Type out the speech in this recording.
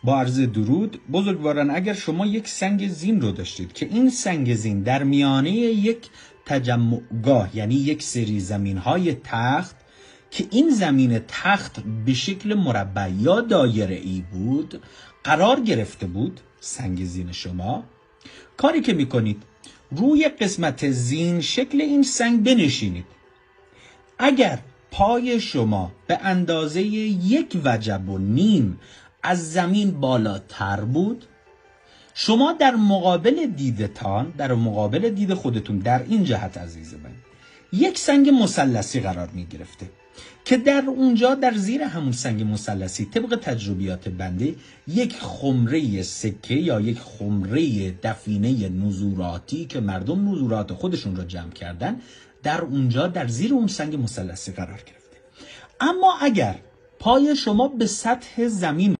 با عرض درود بزرگواران، اگر شما یک سنگ زین رو داشتید که این سنگ زین در میانه یک تجمعگاه، یعنی یک سری زمین‌های تخت که این زمین تخت به شکل مربع یا دایره‌ای بود قرار گرفته بود، سنگ زین شما، کاری که میکنید روی قسمت زین شکل این سنگ بنشینید. اگر پای شما به اندازه 1.5 وجب از زمین بالاتر بود، شما در مقابل دیدتان، در مقابل دید خودتون در این جهت عزیز من، یک سنگ مثلثی قرار می گرفته که در اونجا در زیر همون سنگ مثلثی طبق تجربیات بنده یک خمره سکه یا یک خمره دفینه نزوراتی که مردم نزورات خودشون را جمع کردن در اونجا در زیر اون سنگ مثلثی قرار گرفته. اما اگر پای شما به سطح زمین